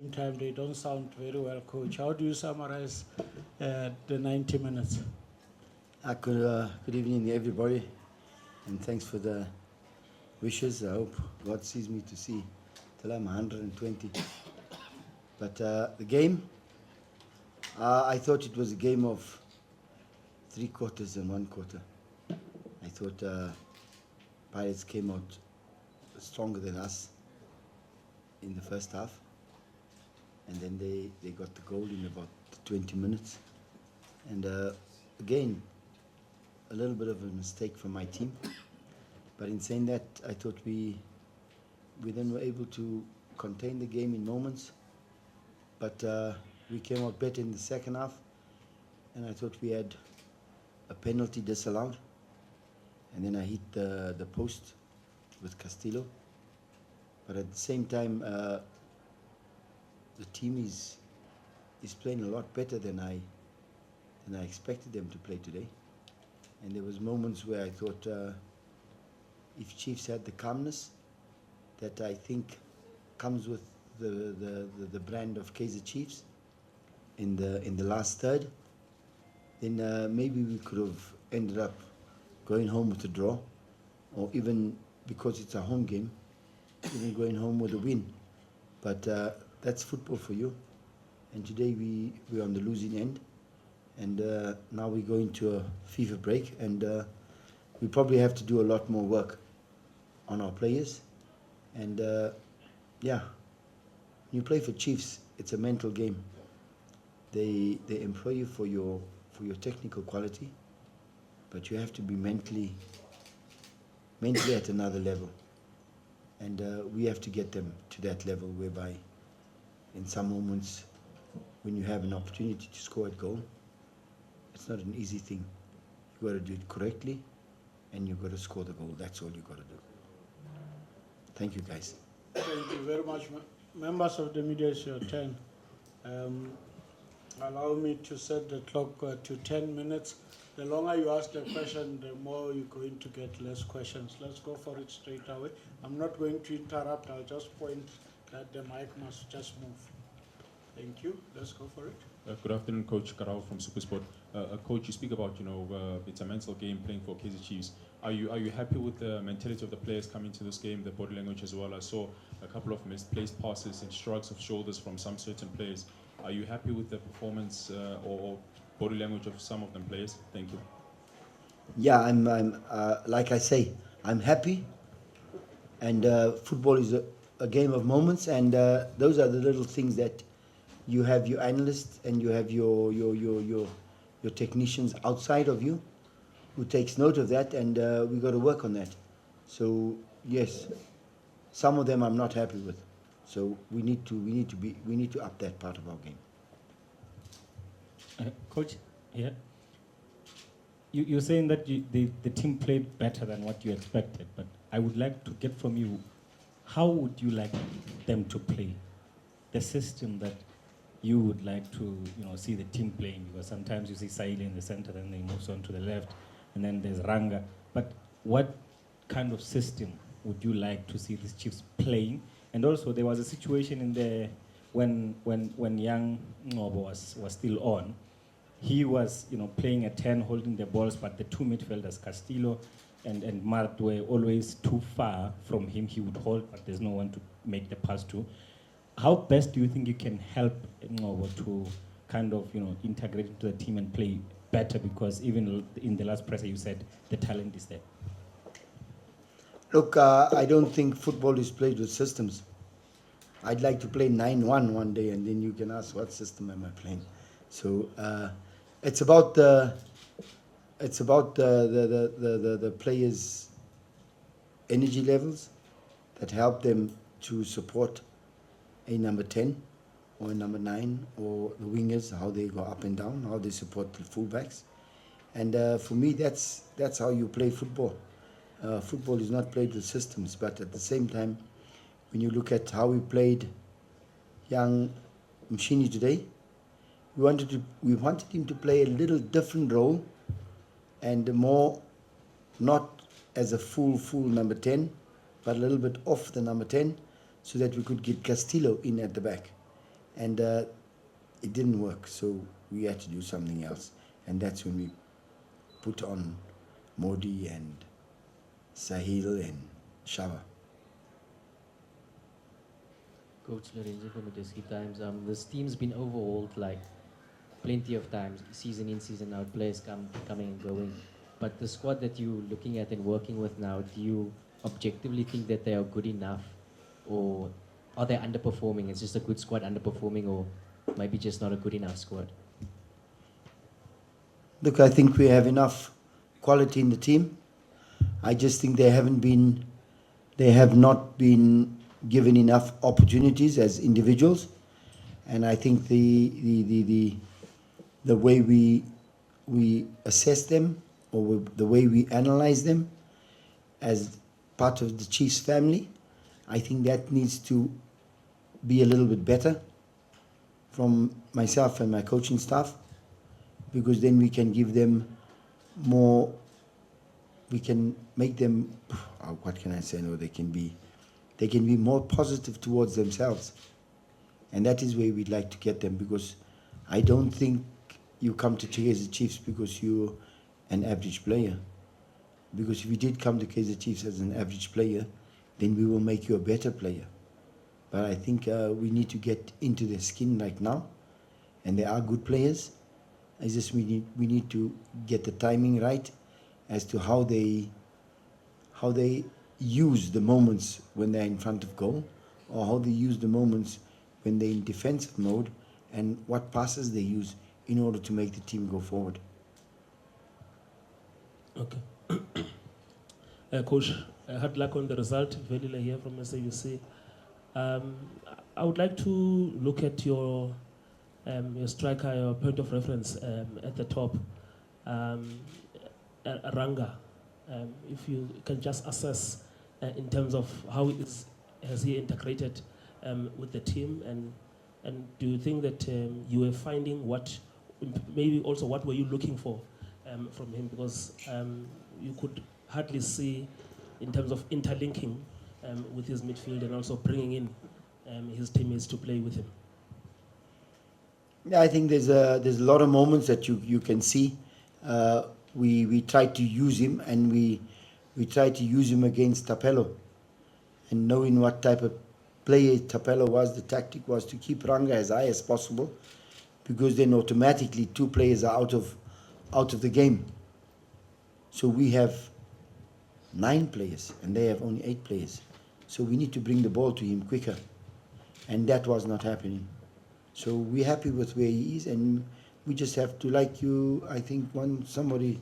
Same time, they don't sound very well, Coach. How do you summarize the 90 minutes? Good evening, everybody, and thanks for the wishes. I hope God sees me to see till I'm 120. But the game, I thought it was a game of 3 quarters and 1 quarter. I thought Pirates came out stronger than us in the first half, and then they got the goal in about 20 minutes. And again, a little bit of a mistake from my team. But in saying that, I thought we then were able to contain the game in moments. But we came out better in the second half, and I thought we had a penalty disallowed. And then I hit the post with Castillo. But at the same time, the team is playing a lot better than I expected them to play today. And there was moments where I thought if Chiefs had the calmness that I think comes with the brand of Kaizer Chiefs in the last third, then maybe we could have ended up going home with a draw, or even, because it's a home game, even going home with a win. But that's football for you. And today we're on the losing end. And now we go into a FIFA break, and we probably have to do a lot more work on our players. And yeah, when you play for Chiefs, it's a mental game. They employ you for your technical quality, but you have to be mentally at another level. And we have to get them to that level whereby in some moments when you have an opportunity to score a goal, it's not an easy thing. You got to do it correctly, and you got to score the goal. That's all you got to do. Thank you, guys. Thank you very much. Members of the media, it's your turn. Allow me to set the clock to 10 minutes. The longer you ask the question, the more you're going to get less questions. Let's go for it straight away. I'm not going to interrupt. I'll just point that the mic must just move. Thank you. Let's go for it. Good afternoon, Coach Karao from SuperSport. Coach, you speak about, it's a mental game playing for Kaizer Chiefs. Are you happy with the mentality of the players coming to this game, the body language as well? I saw a couple of misplaced passes and shrugs of shoulders from some certain players. Are you happy with the performance or body language of some of them players? Thank you. Yeah, I'm like I say, I'm happy. And football is a game of moments, and those are the little things that you have your analysts and you have your technicians outside of you who takes note of that, and we got to work on that. So yes, some of them I'm not happy with. So we need to up that part of our game. Coach, yeah. You're saying that the team played better than what you expected, but I would like to get from you, how would you like them to play? The system that you would like to see the team playing, because sometimes you see Saile in the center, then they moves on to the left, and then there's Ranga. But what kind of system would you like to see these Chiefs playing? And also there was a situation in there when young Ngobo was still on. He was playing a 10, holding the balls, but the two midfielders, Castillo and Mart, were always too far from him. He would hold, but there's no one to make the pass to. How best do you think you can help Ngobo to kind of integrate into the team and play better? Because even in the last presser you said the talent is there. Look, I don't think football is played with systems. I'd like to play 9-1 one day, and then you can ask what system am I playing. So it's about the players' energy levels that help them to support a number 10 or a number 9, or the wingers, how they go up and down, how they support the fullbacks. And for me, that's how you play football. Football is not played with systems, but at the same time, when you look at how we played young Mshini today, we wanted him to play a little different role, and more not as a full number 10, but a little bit off the number 10, so that we could get Castillo in at the back. and it didn't work. So we had to do something else, and that's when we put on Modi and Sahil and Shava. Coach Lorenzo from Madiski Times. This team's been overhauled like plenty of times, season in, season out. Players coming and going. But the squad that you're looking at and working with now, do you objectively think that they are good enough, or are they underperforming? It's just a good squad underperforming, or maybe just not a good enough squad? Look, I think we have enough quality in the team. I just think they have not been given enough opportunities as individuals, and I think the way we assess them, or the way we analyze them as part of the Chiefs family, I think that needs to be a little bit better from myself and my coaching staff, because then we can give them more, we can make them, what can I say, no, they can be more positive towards themselves. And that is where we'd like to get them, because I don't think you come to Kaizer Chiefs because you're an average player. Because if you did come to Kaizer Chiefs as an average player, then we will make you a better player. But I think we need to get into their skin right now, and they are good players. It's just we need to get the timing right as to how they use the moments when they're in front of goal, or how they use the moments when they're in defensive mode, and what passes they use in order to make the team go forward. Okay. Coach, hard luck on the result. Velila here from SAUC. I would like to look at your striker, your point of reference at the top, Ranga. If you can just assess in terms of how has he integrated with the team, and do you think that you were finding maybe also what were you looking for from him, because you could hardly see in terms of interlinking with his midfield and also bringing in his teammates to play with him? Yeah, I think there's a lot of moments that you can see. We tried to use him, and we tried to use him against Tapelo, and knowing what type of player Tapelo was, the tactic was to keep Ranga as high as possible, because then automatically two players are out of the game. So we have 9 players and they have only 8 players. So we need to bring the ball to him quicker, and that was not happening. So we're happy with where he is, and we just have to, like you, I think somebody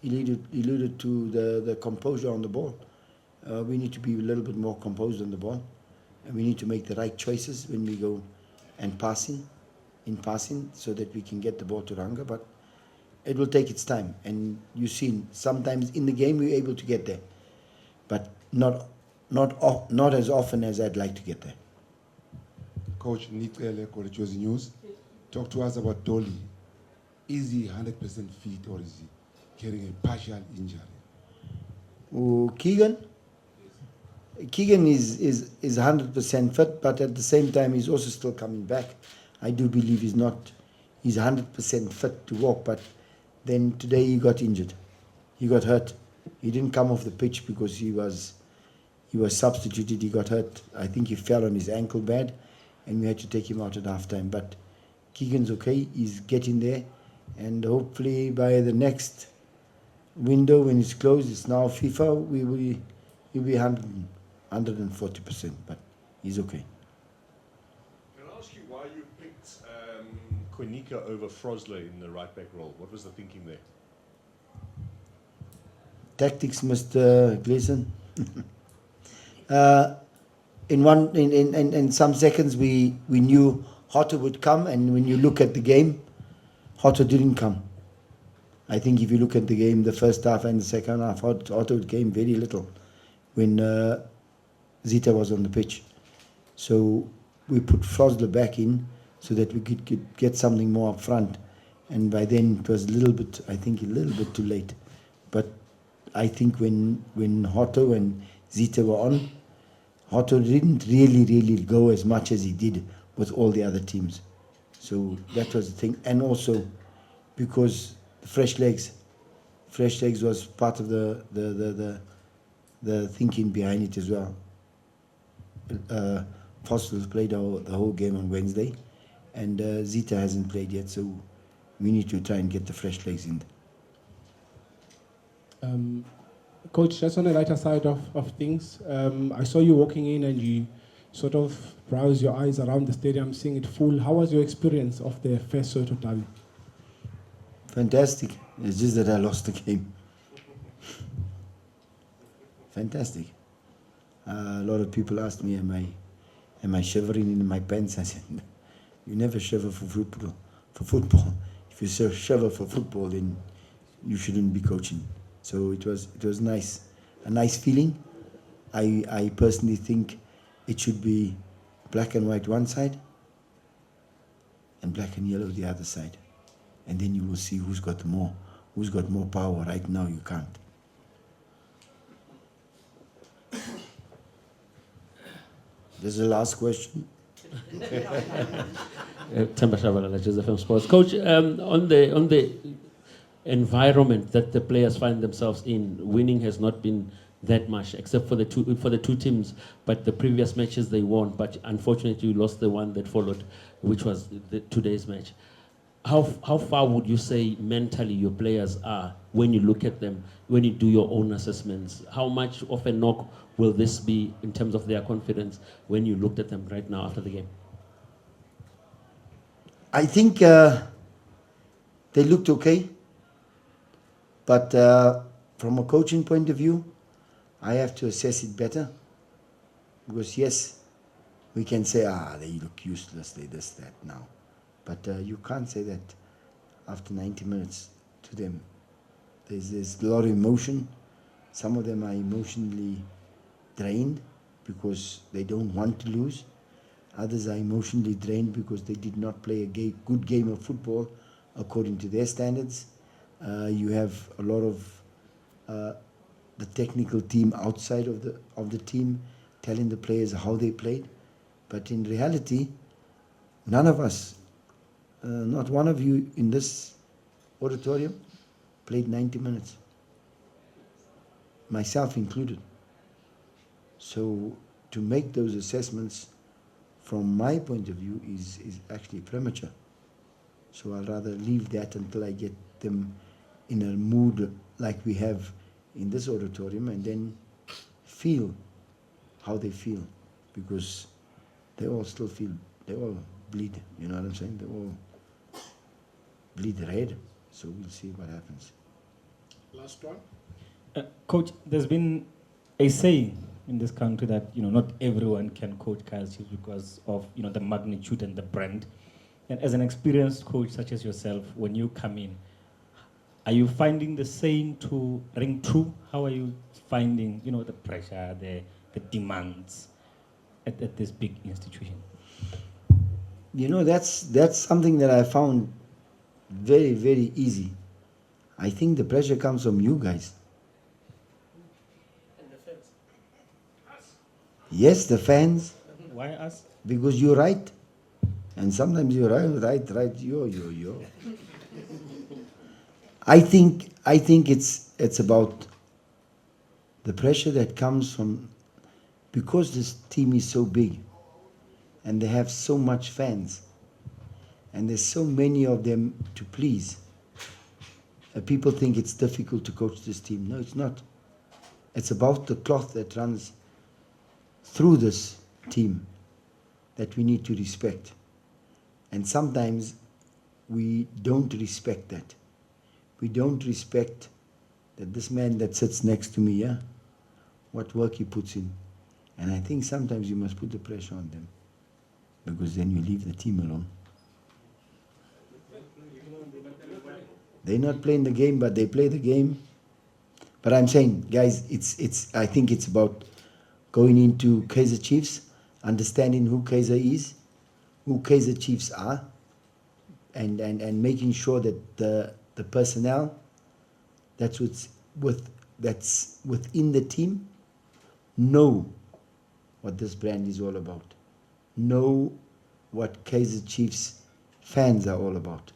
alluded to the composure on the ball. We need to be a little bit more composed on the ball, and we need to make the right choices when we go and passing, so that we can get the ball to Ranga. But it will take its time, and you've seen sometimes in the game we're able to get there, but not as often as I'd like to get there. Coach Nitrele, College News, talk to us about Dolly. Is he 100% fit, or is he carrying a partial injury? Oh, Keegan? Keegan is 100% fit, but at the same time he's also still coming back. I do believe he's 100% fit to walk, but then today he got injured. He got hurt. He didn't come off the pitch because he was substituted. He got hurt. I think he fell on his ankle bad, and we had to take him out at halftime. But Keegan's okay. He's getting there, and hopefully by the next window, when it's closed, it's now FIFA, he'll be 140%, but he's okay. Can I ask you why you picked Konika over Frosler in the right back role? What was the thinking there? Tactics, Mr. Gleason. In some seconds we knew Hotto would come, and when you look at the game, Hotto didn't come. I think if you look at the game, the first half and the second half, Hotto came very little when Zita was on the pitch. So we put Frosler back in so that we could get something more up front. And by then it was a little bit too late. But I think when Hotto and Zita were on, Hotto didn't really go as much as he did with all the other teams. So that was the thing. And also because the fresh legs was part of the thinking behind it as well. Foster's played the whole game on Wednesday, and Zita hasn't played yet, so we need to try and get the fresh legs in. Coach, just on the lighter side of things, I saw you walking in and you sort of browse your eyes around the stadium, seeing it full. How was your experience of the first Soweto Derby? Fantastic. It's just that I lost the game. Fantastic. A lot of people asked me, am I shivering in my pants? I said, you never shiver for football. If you shiver for football, then you shouldn't be coaching. So it was nice, a nice feeling. I personally think it should be black and white one side and black and yellow the other side. And then you will see who's got more power. Right now you can't. This is the last question. Themba Shabalala, Joseph FM Sports. Coach, on the environment that the players find themselves in, winning has not been that much, except for the two teams. But the previous matches they won, but unfortunately you lost the one that followed, which was today's match. How far would you say mentally your players are when you look at them, when you do your own assessments? How much of a knock will this be in terms of their confidence when you looked at them right now after the game? I think they looked okay, but from a coaching point of view, I have to assess it better, because yes, we can say, they look useless, they this, that now. But you can't say that after 90 minutes to them. There's a lot of emotion. Some of them are emotionally drained because they don't want to lose. Others are emotionally drained because they did not play a good game of football according to their standards. You have a lot of the technical team outside of the team telling the players how they played. But in reality, none of us, not one of you in this auditorium, played 90 minutes, myself included. So to make those assessments from my point of view is actually premature. So I'll rather leave that until I get them in a mood like we have in this auditorium, and then feel how they feel, because they all still feel, they all bleed, you know what I'm saying? They all bleed red, so we'll see what happens. Last one. Coach, there's been a saying in this country that not everyone can coach Kaizer Chiefs because of the magnitude and the brand. And as an experienced coach such as yourself, when you come in, are you finding the saying to ring true? How are you finding the pressure, the demands at this big institution? That's something that I found very, very easy. I think the pressure comes from you guys. And the fans. Yes, the fans. Why us? Because you're right. And sometimes you're right, yo. I think it's about the pressure that comes from, because this team is so big and they have so much fans and there's so many of them to please. People think it's difficult to coach this team. No, it's not. It's about the cloth that runs through this team that we need to respect. And sometimes we don't respect that. We don't respect that this man that sits next to me, what work he puts in. And I think sometimes you must put the pressure on them, because then you leave the team alone. They're not playing the game, but they play the game. But I'm saying, guys, I think it's about going into Kaizer Chiefs, understanding who Kaizer is, who Kaizer Chiefs are, and making sure that the personnel that's within the team know what this brand is all about. Know what Kaizer Chiefs fans are all about.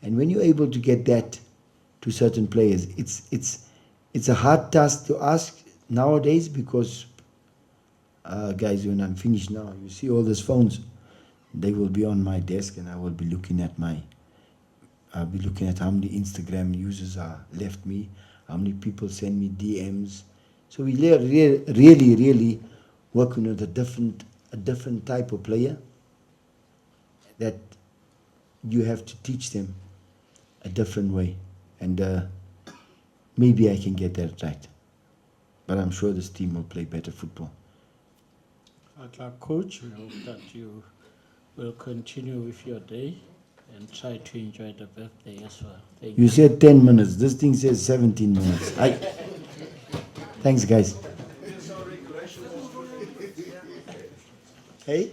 And when you're able to get that to certain players, it's a hard task to ask nowadays because, guys, when I'm finished now, you see all these phones, they will be on my desk and I will be looking at I'll be looking at how many Instagram users are left me, how many people send me DMs. So we really working with a different type of player that you have to teach them a different way. And maybe I can get that right. But I'm sure this team will play better football. Coach, we hope that you will continue with your day and try to enjoy the birthday as well. Thank you. You said 10 minutes. This thing says 17 minutes. Thanks, guys. Hey?